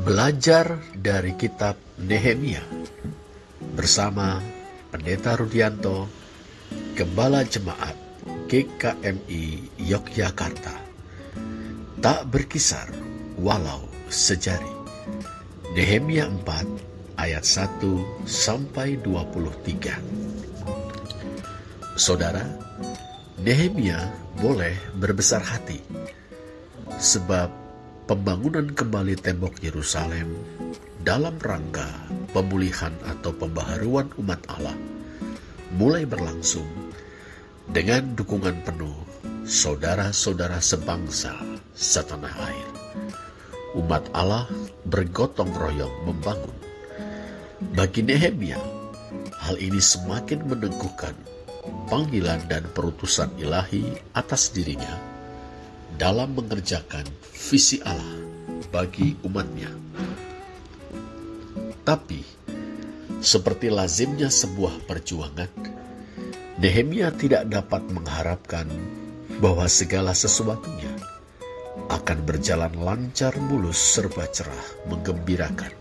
Belajar dari kitab Nehemia bersama Pendeta Rudianto, Gembala Jemaat GKMI Yogyakarta. Tak berkisar walau sejari. Nehemia 4 ayat 1 sampai 23. Saudara, Nehemia boleh berbesar hati sebab pembangunan kembali tembok Yerusalem dalam rangka pemulihan atau pembaharuan umat Allah mulai berlangsung dengan dukungan penuh saudara-saudara sebangsa setanah air. Umat Allah bergotong royong membangun. Bagi Nehemia, hal ini semakin meneguhkan panggilan dan perutusan ilahi atas dirinya dalam mengerjakan visi Allah bagi umatnya. Tapi, seperti lazimnya sebuah perjuangan, Nehemia tidak dapat mengharapkan bahwa segala sesuatunya akan berjalan lancar, mulus, serba cerah, menggembirakan.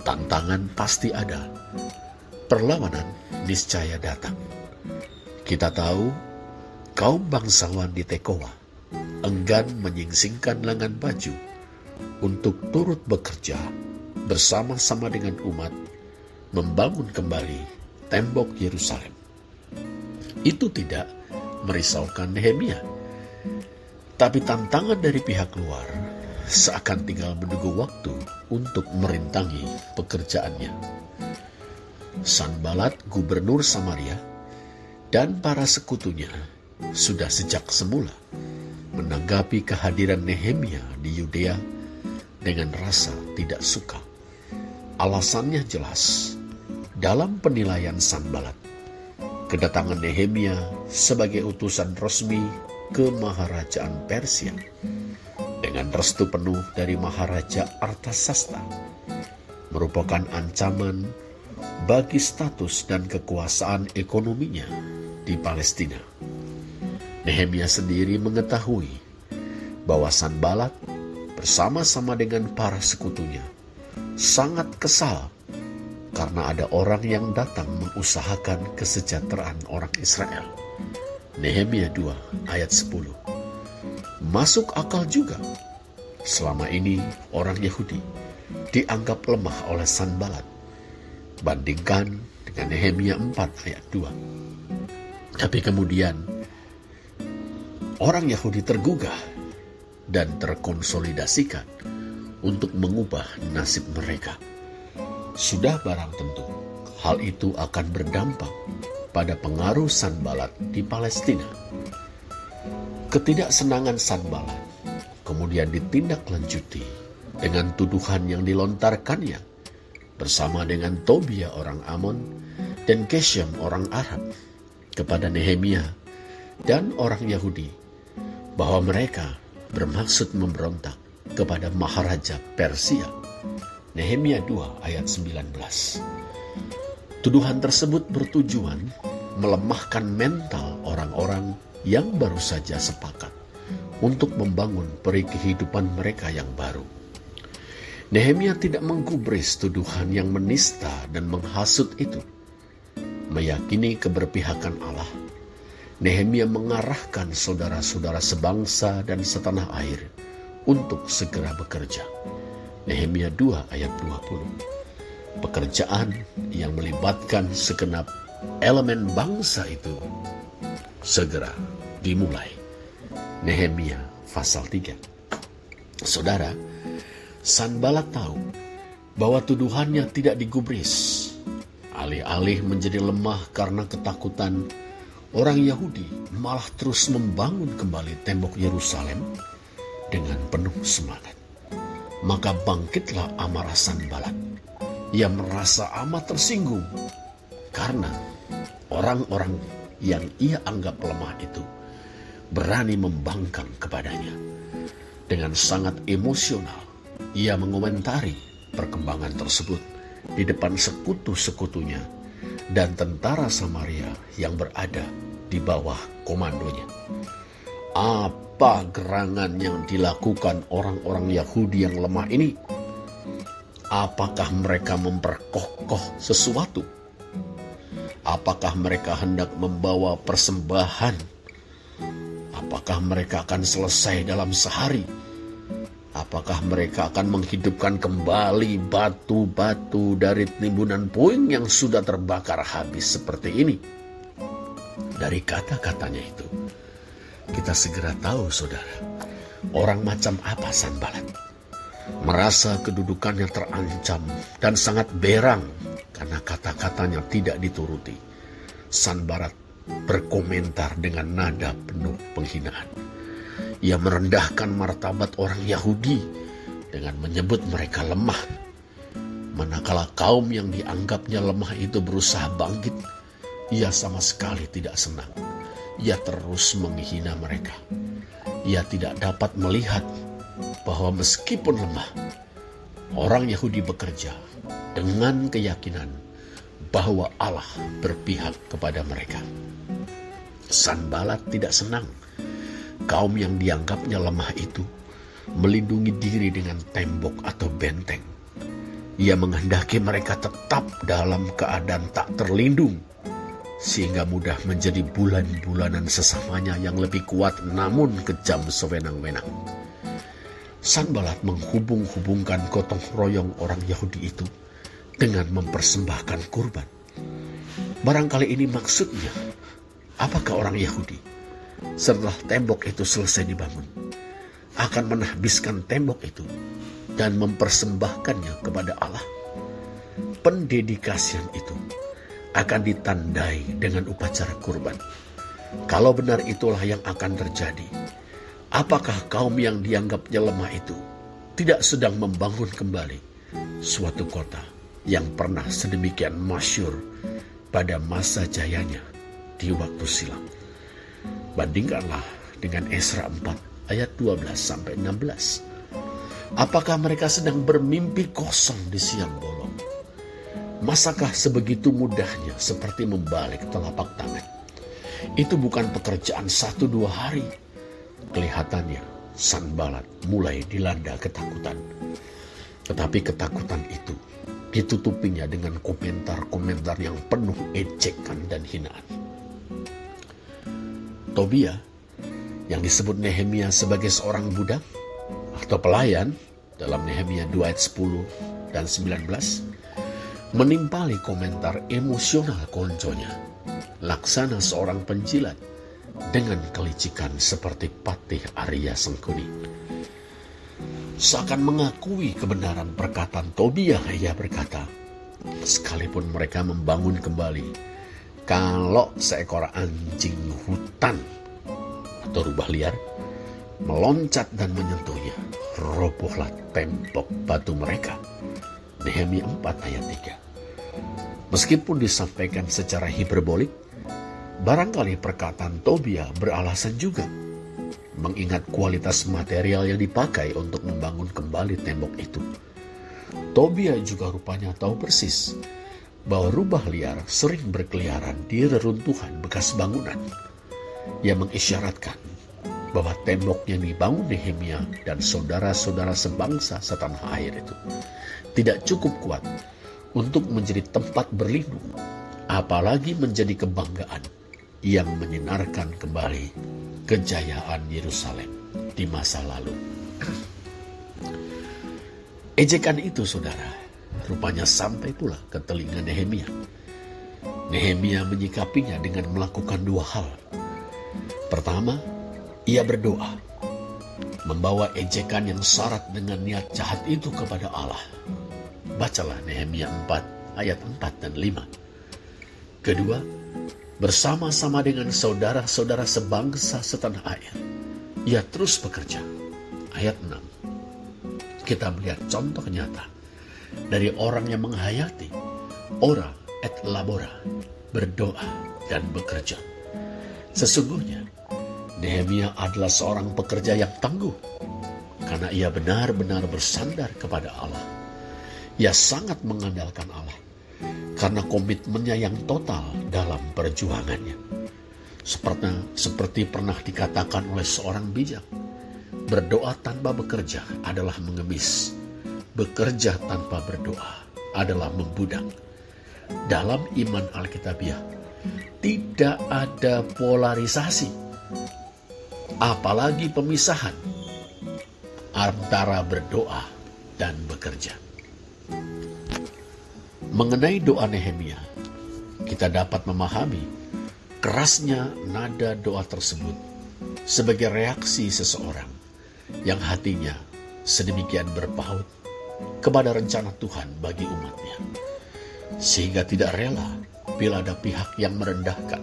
Tantangan pasti ada, perlawanan niscaya datang. Kita tahu, kaum bangsawan di Tekoa enggan menyingsingkan lengan baju untuk turut bekerja bersama-sama dengan umat membangun kembali tembok Yerusalem. Itu tidak merisaukan Nehemia, tapi tantangan dari pihak luar seakan tinggal menunggu waktu untuk merintangi pekerjaannya. Sanbalat, gubernur Samaria, dan para sekutunya sudah sejak semula menanggapi kehadiran Nehemia di Yudea dengan rasa tidak suka. Alasannya jelas dalam penilaian Sanbalat. Kedatangan Nehemia sebagai utusan resmi ke Maharajaan Persia dengan restu penuh dari Maharaja Artasasta merupakan ancaman bagi status dan kekuasaan ekonominya di Palestina. Nehemia sendiri mengetahui bahwa Sanbalat bersama-sama dengan para sekutunya sangat kesal karena ada orang yang datang mengusahakan kesejahteraan orang Israel. Nehemia 2 ayat 10. Masuk akal juga, selama ini orang Yahudi dianggap lemah oleh Sanbalat. Bandingkan dengan Nehemia 4 ayat 2. Tapi kemudian orang Yahudi tergugah dan terkonsolidasikan untuk mengubah nasib mereka. Sudah barang tentu hal itu akan berdampak pada pengaruh Sanbalat di Palestina. Ketidaksenangan Sanbalat kemudian ditindaklanjuti dengan tuduhan yang dilontarkannya bersama dengan Tobia orang Amon dan Geshem orang Arab kepada Nehemia dan orang Yahudi bahwa mereka bermaksud memberontak kepada Maharaja Persia. Nehemia 2 ayat 19. Tuduhan tersebut bertujuan melemahkan mental orang-orang yang baru saja sepakat untuk membangun peri kehidupan mereka yang baru. Nehemia tidak menggubris tuduhan yang menista dan menghasut itu. Meyakini keberpihakan Allah, Nehemia mengarahkan saudara-saudara sebangsa dan setanah air untuk segera bekerja. Nehemia 2 ayat 20. Pekerjaan yang melibatkan segenap elemen bangsa itu segera dimulai. Nehemia pasal 3. Saudara, Sanbalat tahu bahwa tuduhannya tidak digubris. Alih-alih menjadi lemah karena ketakutan, orang Yahudi malah terus membangun kembali tembok Yerusalem dengan penuh semangat. Maka bangkitlah amarah Sanbalat. Ia merasa amat tersinggung karena orang-orang yang ia anggap lemah itu berani membangkang kepadanya. Dengan sangat emosional, ia mengomentari perkembangan tersebut di depan sekutu-sekutunya dan tentara Samaria yang berada di bawah komandonya. Apa gerangan yang dilakukan orang-orang Yahudi yang lemah ini? Apakah mereka memperkokoh sesuatu? Apakah mereka hendak membawa persembahan? Apakah mereka akan selesai dalam sehari? Apakah mereka akan menghidupkan kembali batu-batu dari timbunan puing yang sudah terbakar habis seperti ini? Dari kata-katanya itu, kita segera tahu, saudara, orang macam apa Sanbalat. Merasa kedudukannya terancam dan sangat berang karena kata-katanya tidak dituruti. Sanbalat berkomentar dengan nada penuh penghinaan. Ia merendahkan martabat orang Yahudi dengan menyebut mereka lemah. Manakala kaum yang dianggapnya lemah itu berusaha bangkit, ia sama sekali tidak senang. Ia terus menghina mereka. Ia tidak dapat melihat bahwa meskipun lemah, orang Yahudi bekerja dengan keyakinan bahwa Allah berpihak kepada mereka. Sanbalat tidak senang kaum yang dianggapnya lemah itu melindungi diri dengan tembok atau benteng. Ia menghendaki mereka tetap dalam keadaan tak terlindung, sehingga mudah menjadi bulan-bulanan sesamanya yang lebih kuat namun kejam sewenang-wenang. Sanbalat menghubung-hubungkan gotong royong orang Yahudi itu dengan mempersembahkan kurban. Barangkali ini maksudnya. Apakah orang Yahudi setelah tembok itu selesai dibangun akan menahbiskan tembok itu dan mempersembahkannya kepada Allah? Pendedikasian itu akan ditandai dengan upacara kurban. Kalau benar itulah yang akan terjadi, apakah kaum yang dianggapnya lemah itu tidak sedang membangun kembali suatu kota yang pernah sedemikian masyhur pada masa jayanya di waktu silam? Bandingkanlah dengan Esra 4 ayat 12-16. Apakah mereka sedang bermimpi kosong di siang bolong? Masakah sebegitu mudahnya seperti membalik telapak tangan? Itu bukan pekerjaan 1-2 hari. Kelihatannya Sanbalat mulai dilanda ketakutan. Tetapi ketakutan itu ditutupinya dengan komentar-komentar yang penuh ejekan dan hinaan. Tobia, yang disebut Nehemia sebagai seorang budak atau pelayan dalam Nehemia 2 ayat 10 dan 19, menimpali komentar emosional konconya, laksana seorang penjilat dengan kelicikan seperti Patih Arya Sengkuni. Seakan mengakui kebenaran perkataan Tobia, ia berkata, sekalipun mereka membangun kembali, kalau seekor anjing hutan atau rubah liar meloncat dan menyentuhnya, robohlah tembok batu mereka. Nehemia 4 ayat 3. Meskipun disampaikan secara hiperbolik, barangkali perkataan Tobia beralasan juga, mengingat kualitas material yang dipakai untuk membangun kembali tembok itu. Tobia juga rupanya tahu persis bahwa rubah liar sering berkeliaran di reruntuhan bekas bangunan, yang mengisyaratkan bahwa tembok yang dibangun Nehemia dan saudara-saudara sebangsa setanah air itu tidak cukup kuat untuk menjadi tempat berlindung, apalagi menjadi kebanggaan yang menyinarkan kembali kejayaan Yerusalem di masa lalu. Ejekan itu, saudara, rupanya sampai pula ke telinga Nehemia. Nehemia menyikapinya dengan melakukan 2 hal. Pertama, ia berdoa, membawa ejekan yang syarat dengan niat jahat itu kepada Allah. Bacalah Nehemia 4 ayat 4 dan 5. Kedua, bersama-sama dengan saudara-saudara sebangsa setanah air, ia terus bekerja. Ayat 6. Kita melihat contoh nyata dari orang yang menghayati ora et labora, berdoa dan bekerja. Sesungguhnya Nehemia adalah seorang pekerja yang tangguh karena ia benar-benar bersandar kepada Allah. Ia sangat mengandalkan Allah karena komitmennya yang total dalam perjuangannya. Seperti pernah dikatakan oleh seorang bijak, berdoa tanpa bekerja adalah mengemis. bekerja tanpa berdoa adalah membudak. Dalam iman Alkitabiah, tidak ada polarisasi, apalagi pemisahan antara berdoa dan bekerja. Mengenai doa Nehemia, kita dapat memahami kerasnya nada doa tersebut sebagai reaksi seseorang yang hatinya sedemikian berpaut kepada rencana Tuhan bagi umatnya, sehingga tidak rela bila ada pihak yang merendahkan,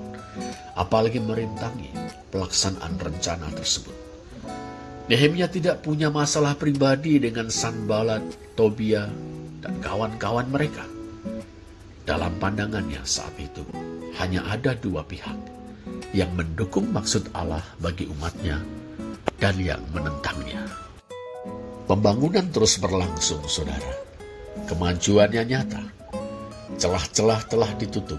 apalagi merintangi pelaksanaan rencana tersebut. Nehemia tidak punya masalah pribadi dengan Sanbalat, Tobia, dan kawan-kawan mereka. Dalam pandangannya saat itu, hanya ada dua pihak yang mendukung maksud Allah bagi umatnya dan yang menentangnya. Pembangunan terus berlangsung, saudara. Kemajuannya nyata. Celah-celah telah ditutup.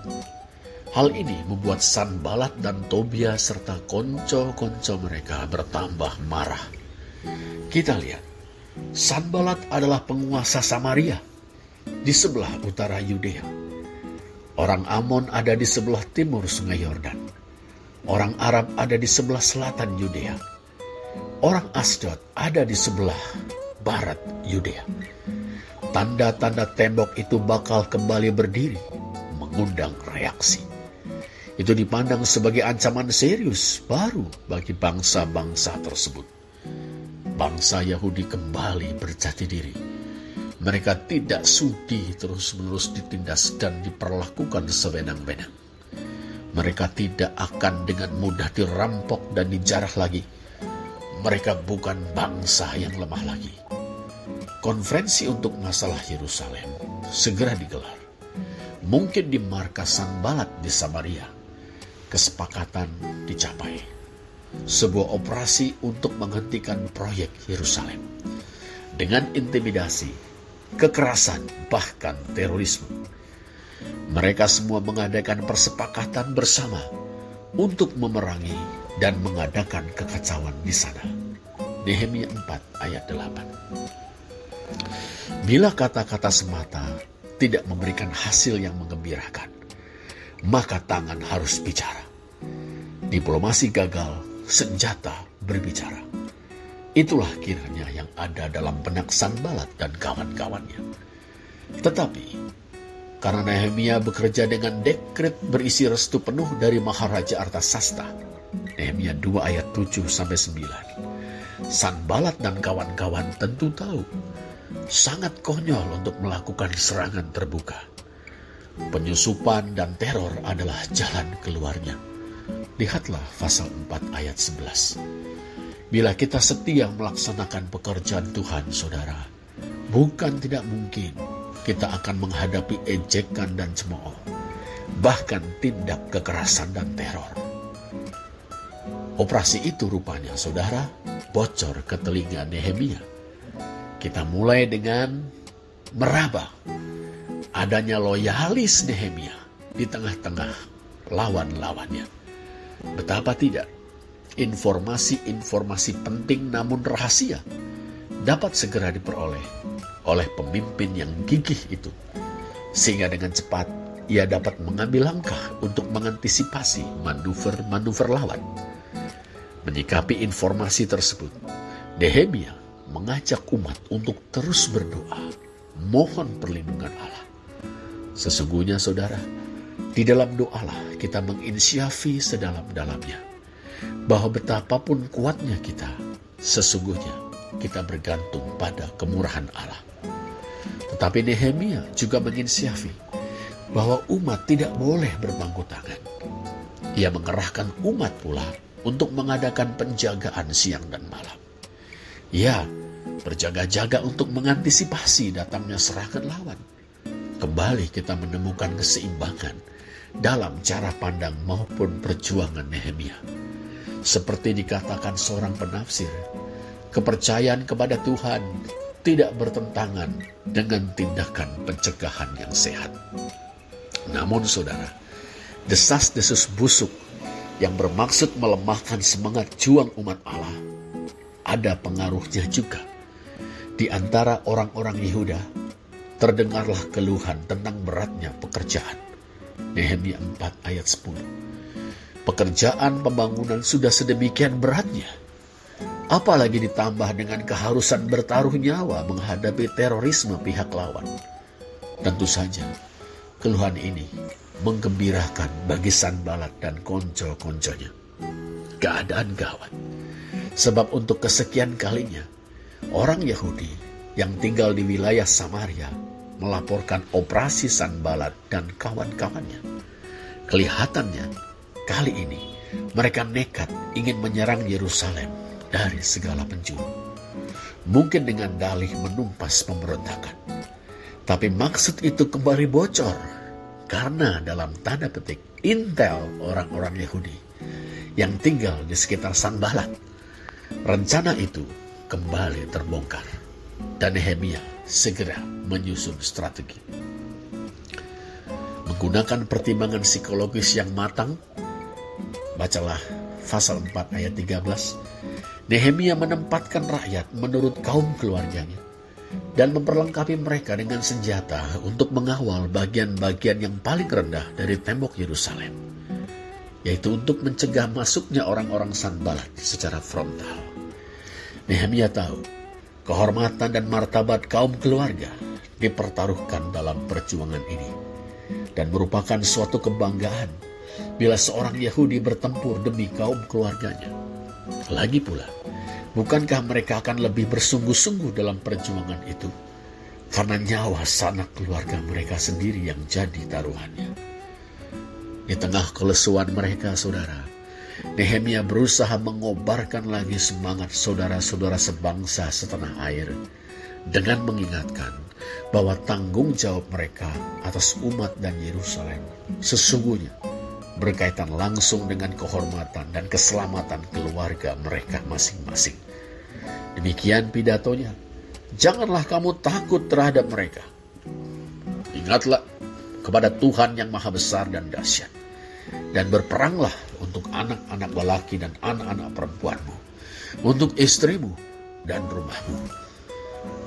Hal ini membuat Sanbalat dan Tobia serta konco-konco mereka bertambah marah. Kita lihat, Sanbalat adalah penguasa Samaria di sebelah utara Yudea. Orang Amon ada di sebelah timur sungai Yordan. Orang Arab ada di sebelah selatan Yudea. Orang Asdod ada di sebelah barat Yudea. Tanda-tanda tembok itu bakal kembali berdiri, mengundang reaksi. Itu dipandang sebagai ancaman serius baru bagi bangsa-bangsa tersebut. Bangsa Yahudi kembali berjati diri. Mereka tidak sudi terus-menerus ditindas dan diperlakukan sewenang-wenang. Mereka tidak akan dengan mudah dirampok dan dijarah lagi. Mereka bukan bangsa yang lemah lagi. Konferensi untuk masalah Yerusalem segera digelar. Mungkin di markas Sanbalat di Samaria, kesepakatan dicapai. Sebuah operasi untuk menghentikan proyek Yerusalem. Dengan intimidasi, kekerasan, bahkan terorisme. Mereka semua mengadakan persepakatan bersama untuk memerangi dan mengadakan kekacauan di sana. Nehemia 4 ayat 8. Bila kata-kata semata tidak memberikan hasil yang menggembirakan, maka tangan harus bicara. Diplomasi gagal, senjata berbicara. Itulah kiranya yang ada dalam benak Sanbalat dan kawan-kawannya. Tetapi, karena Nehemia bekerja dengan dekret berisi restu penuh dari Maharaja Artasasta, Nehemia 2 ayat 7-9, Sanbalat dan kawan-kawan tentu tahu sangat konyol untuk melakukan serangan terbuka. Penyusupan dan teror adalah jalan keluarnya. Lihatlah pasal 4 ayat 11. Bila kita setia melaksanakan pekerjaan Tuhan, saudara, bukan tidak mungkin kita akan menghadapi ejekan dan cemooh, bahkan tindak kekerasan dan teror. Operasi itu rupanya, saudara, bocor ke telinga Nehemia. Kita mulai dengan meraba adanya loyalis Nehemia di tengah-tengah lawan-lawannya. Betapa tidak, informasi-informasi penting namun rahasia dapat segera diperoleh oleh pemimpin yang gigih itu, sehingga dengan cepat ia dapat mengambil langkah untuk mengantisipasi manuver-manuver lawan. Menyikapi informasi tersebut, Nehemia mengajak umat untuk terus berdoa, mohon perlindungan Allah. Sesungguhnya, saudara, di dalam doalah kita menginsyafi sedalam-dalamnya bahwa betapapun kuatnya kita, sesungguhnya kita bergantung pada kemurahan Allah. Tetapi Nehemia juga menginsyafi bahwa umat tidak boleh berpangku tangan. Ia mengerahkan umat pula untuk mengadakan penjagaan siang dan malam. Ya, berjaga-jaga untuk mengantisipasi datangnya serangan lawan. Kembali kita menemukan keseimbangan dalam cara pandang maupun perjuangan Nehemia. Seperti dikatakan seorang penafsir, kepercayaan kepada Tuhan tidak bertentangan dengan tindakan pencegahan yang sehat. Namun saudara, desas-desus busuk yang bermaksud melemahkan semangat juang umat Allah ada pengaruhnya juga. Di antara orang-orang Yehuda, terdengarlah keluhan tentang beratnya pekerjaan. Nehemia 4 ayat 10. Pekerjaan pembangunan sudah sedemikian beratnya, apalagi ditambah dengan keharusan bertaruh nyawa menghadapi terorisme pihak lawan. Tentu saja, keluhan ini menggembirakan bagi Sanbalat dan konco-konconya. Keadaan gawat, sebab untuk kesekian kalinya, orang Yahudi yang tinggal di wilayah Samaria melaporkan operasi Sanbalat dan kawan-kawannya. Kelihatannya, kali ini mereka nekat ingin menyerang Yerusalem dari segala penjuru. Mungkin dengan dalih menumpas pemberontakan. Tapi maksud itu kembali bocor karena dalam tanda petik intel orang-orang Yahudi yang tinggal di sekitar Sanbalat. Rencana itu kembali terbongkar dan Nehemia segera menyusun strategi. Menggunakan pertimbangan psikologis yang matang, bacalah pasal 4 ayat 13, Nehemia menempatkan rakyat menurut kaum keluarganya dan memperlengkapi mereka dengan senjata untuk mengawal bagian-bagian yang paling rendah dari tembok Yerusalem, yaitu untuk mencegah masuknya orang-orang Sanbalat secara frontal. Nehemia tahu kehormatan dan martabat kaum keluarga dipertaruhkan dalam perjuangan ini dan merupakan suatu kebanggaan bila seorang Yahudi bertempur demi kaum keluarganya. Lagi pula, bukankah mereka akan lebih bersungguh-sungguh dalam perjuangan itu karena nyawa sanak keluarga mereka sendiri yang jadi taruhannya? Di tengah kelesuan mereka, saudara, Nehemia berusaha mengobarkan lagi semangat saudara-saudara sebangsa setanah air dengan mengingatkan bahwa tanggung jawab mereka atas umat dan Yerusalem sesungguhnya berkaitan langsung dengan kehormatan dan keselamatan keluarga mereka masing-masing. Demikian pidatonya. Janganlah kamu takut terhadap mereka. Ingatlah kepada Tuhan yang maha besar dan dahsyat, dan berperanglah untuk anak-anak lelaki dan anak-anak perempuanmu, untuk istrimu dan rumahmu.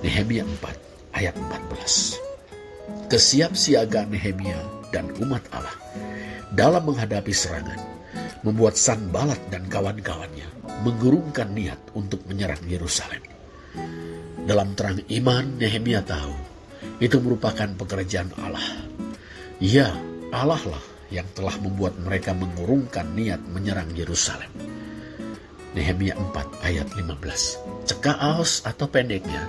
Nehemia 4 ayat 14. Kesiapsiagaan Nehemia dan umat Allah dalam menghadapi serangan membuat Sanbalat dan kawan-kawannya mengurungkan niat untuk menyerang Yerusalem. Dalam terang iman, Nehemia tahu itu merupakan pekerjaan Allah. Ya, Allah lah yang telah membuat mereka mengurungkan niat menyerang Yerusalem. Nehemia 4 ayat 15. Cekaos atau pendeknya,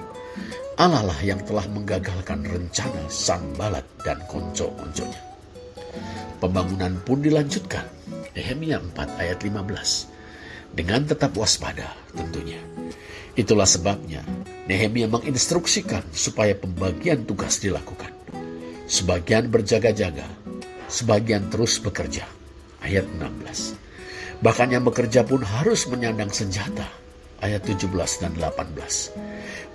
Allah lah yang telah menggagalkan rencana Sanbalat dan konco-konconya. Pembangunan pun dilanjutkan, Nehemia 4 ayat 15, dengan tetap waspada tentunya. Itulah sebabnya Nehemia menginstruksikan supaya pembagian tugas dilakukan. Sebagian berjaga-jaga, sebagian terus bekerja. Ayat 16. Bahkan yang bekerja pun harus menyandang senjata. Ayat 17 dan 18.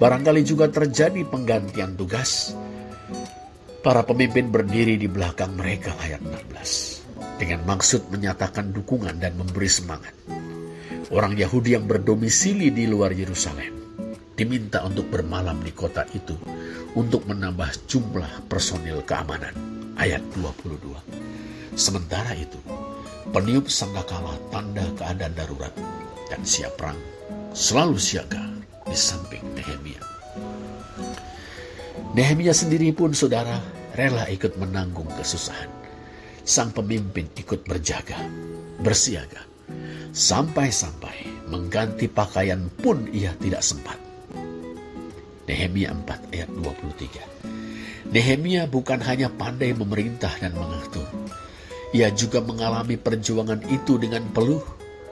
Barangkali juga terjadi penggantian tugas. Para pemimpin berdiri di belakang mereka, ayat 16, dengan maksud menyatakan dukungan dan memberi semangat. Orang Yahudi yang berdomisili di luar Yerusalem diminta untuk bermalam di kota itu untuk menambah jumlah personil keamanan, ayat 22. Sementara itu, peniup sangkakala tanda keadaan darurat dan siap perang selalu siaga di samping Nehemia. Nehemia sendiri pun, saudara, rela ikut menanggung kesusahan. Sang pemimpin ikut berjaga, bersiaga, sampai-sampai mengganti pakaian pun ia tidak sempat. Nehemia 4 ayat 23. Nehemia bukan hanya pandai memerintah dan mengatur, ia juga mengalami perjuangan itu dengan peluh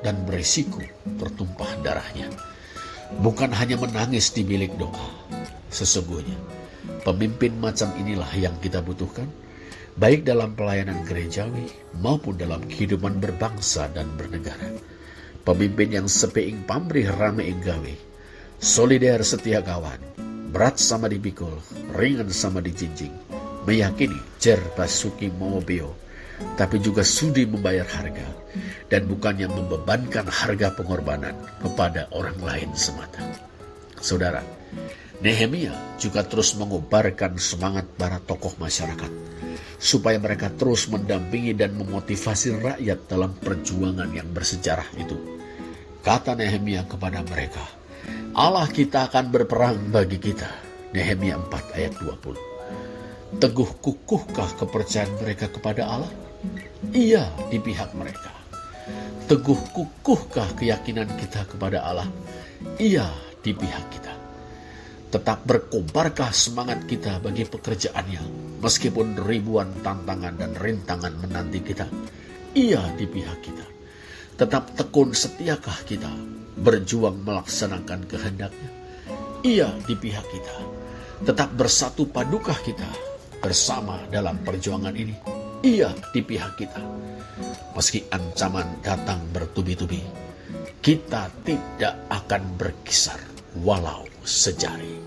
dan berisiko bertumpah darahnya. Bukan hanya menangis di bilik doa. Sesungguhnya pemimpin macam inilah yang kita butuhkan, baik dalam pelayanan gerejawi maupun dalam kehidupan berbangsa dan bernegara. Pemimpin yang sepeing pamrih rame gawe, solider setia kawan, berat sama dipikul, ringan sama dijinjing, meyakini jer basuki mobio, tapi juga sudi membayar harga, dan bukannya membebankan harga pengorbanan kepada orang lain semata. Saudara, Nehemia juga terus mengobarkan semangat para tokoh masyarakat, supaya mereka terus mendampingi dan memotivasi rakyat dalam perjuangan yang bersejarah itu. Kata Nehemia kepada mereka, Allah kita akan berperang bagi kita. Nehemia 4 ayat 20. Teguh kukuhkah kepercayaan mereka kepada Allah? Iya, di pihak mereka. Teguh kukuhkah keyakinan kita kepada Allah? Iya, di pihak kita. Tetap berkobarkah semangat kita bagi pekerjaannya, meskipun ribuan tantangan dan rintangan menanti kita? Iya, di pihak kita. Tetap tekun setiakah kita berjuang melaksanakan kehendaknya? Iya, di pihak kita. Tetap bersatu padukah kita bersama dalam perjuangan ini? Iya, di pihak kita. Meski ancaman datang bertubi-tubi, kita tidak akan berkisar walau sejari.